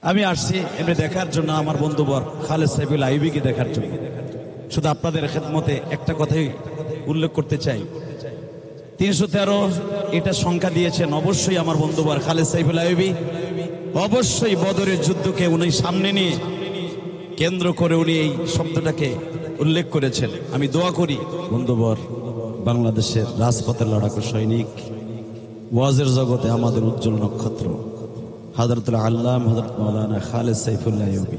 আমি আসছি এমনি দেখার জন্য, আমার বন্ধুবর খালেদ সাইফুল আইয়ুবীকে দেখার জন্য। শুধু আপনাদের খেদমতে একটা কথাই উল্লেখ করতে চাই, 313 এটা সংখ্যা দিয়েছেন অবশ্যই আমার বন্ধুবর খালেদ সাইফুল আইয়ুবী। অবশ্যই বদরের যুদ্ধকে উনি সামনে নিয়ে কেন্দ্র করে উনি এই শব্দটাকে উল্লেখ করেছেন। আমি দোয়া করি বন্ধুবর বাংলাদেশের রাজপথের লড়াকু সৈনিক, ওয়াজের জগতে আমাদের উজ্জ্বল নক্ষত্র হযরতুল আল্লামা হযরত মাওলানা খালেদ সাইফুল্লাহ আইয়ুবী।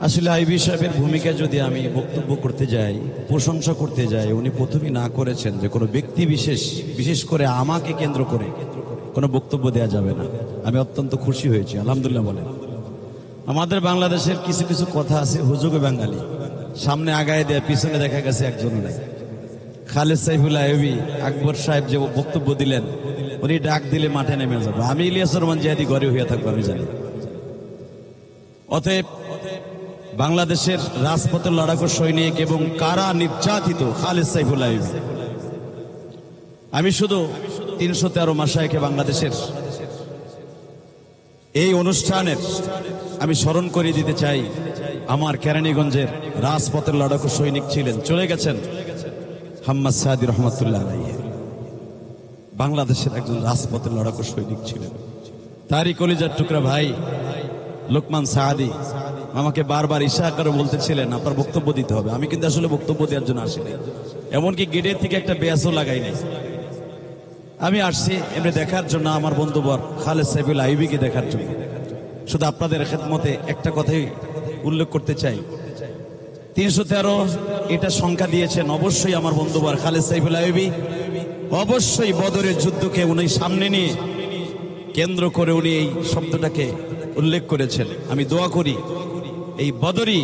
আসলে আইয়ুবী সাহেবের ভূমিকা যদি আমি বক্তব্য করতে যাই, প্রশংসা করতে যাই, উনি প্রথমেই না করেছেন যে কোনো ব্যক্তি বিশেষ করে আমাকে কেন্দ্র করে কোনো বক্তব্য দেওয়া যাবে না। আমি অত্যন্ত খুশি হয়েছি, আলহামদুলিল্লাহ বলেন। আমাদের বাংলাদেশের কিছু কিছু কথা আছে হুজুগে বাঙালি, সামনে আগায় দেয়া পিছনে দেখা গেছে একজনও নাই। খালেদ সাইফুল্লাহ আইয়ুবী আকবর সাহেব যে বক্তব্য দিলেন, উনি ডাক দিলে মাঠে নেমে যাবে। আমি ইলিয়াসুর রহমান জিহাদি ঘরে হয়ে থাকবো, আমি জানি। অতএব বাংলাদেশের রাজপথের লড়াকু সৈনিক এবং কারা নির্যাতিত খালেদ সাইফুল্লাহ আইয়ুবী। আমি শুধু 313 মাসায়েখে বাংলাদেশের এই অনুষ্ঠানের আমি স্মরণ করে দিতে চাই, আমার কেরানীগঞ্জের রাজপথের লড়াকু সৈনিক ছিলেন, চলে গেছেন হাম্মাদ সাদি রহমাতুল্লাহ আলাইহি। বাংলাদেশের একজন রাজপথের লড়াকু সৈনিক ছিলেন। তারই কলিজার টুকরা ভাই লোকমান সাদি আমাকে বারবার ইশারা করে বলতেছিলেন আপনার বক্তব্য দিতে হবে। আমি কিন্তু আসলে বক্তব্য দেওয়ার জন্য আসিনি, এমনকি গেটের থেকে একটা ব্যাসও লাগাই নাই। আমি আসছি এমনি দেখার জন্য, আমার বন্ধুবর খালেদ সাইফুল আইয়ুবীকে দেখার জন্য। শুধু আপনাদের খেদমতে একটা কথাই উল্লেখ করতে চাই, 313 এটা সংখ্যা দিয়েছেন অবশ্যই আমার বন্ধুবর খালেদ সাইফুল আইয়ুবী। অবশ্যই বদরের যুদ্ধকে উনি সামনে নিয়ে কেন্দ্র করে উনি এই শব্দটাকে উল্লেখ করেছেন। আমি দোয়া করি এই বদরি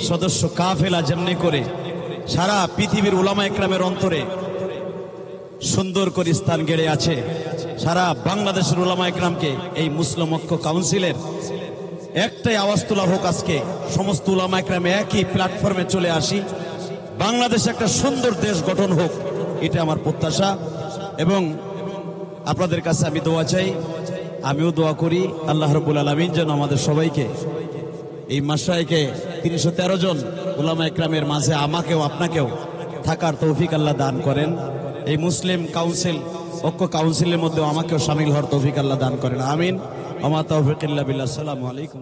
সদস্য কাফেলা যেমনি করে সারা পৃথিবীর উলামা একরামের অন্তরে সুন্দর করে স্থান গেড়ে আছে, সারা বাংলাদেশের উলামা একরামকে এই মুসলিম ঐক্য কাউন্সিলের একটাই আওয়াজ তোলা হোক। আজকে সমস্ত উলামা একরামে একই প্ল্যাটফর্মে চলে আসি, বাংলাদেশে একটা সুন্দর দেশ গঠন হোক, এটা আমার প্রত্যাশা। এবং আপনাদের কাছে আমি দোয়া চাই, আমিও দোয়া করি আল্লাহ রাব্বুল আলামিন যেন আমাদের সবাইকে এই মাসায়েখে 313 জন উলামা একরামের মাঝে আমাকেও আপনাকেও থাকার তৌফিক আল্লাহ দান করেন। এই মুসলিম কাউন্সিল ঐক্য কাউন্সিলের মধ্যে আমাকেও শামিল হওয়ার তৌফিক আল্লাহ দান করেন, আমিন। ওয়া মা তাওফীক ইল্লা বিল্লাহ। আসসালামু আলাইকুম।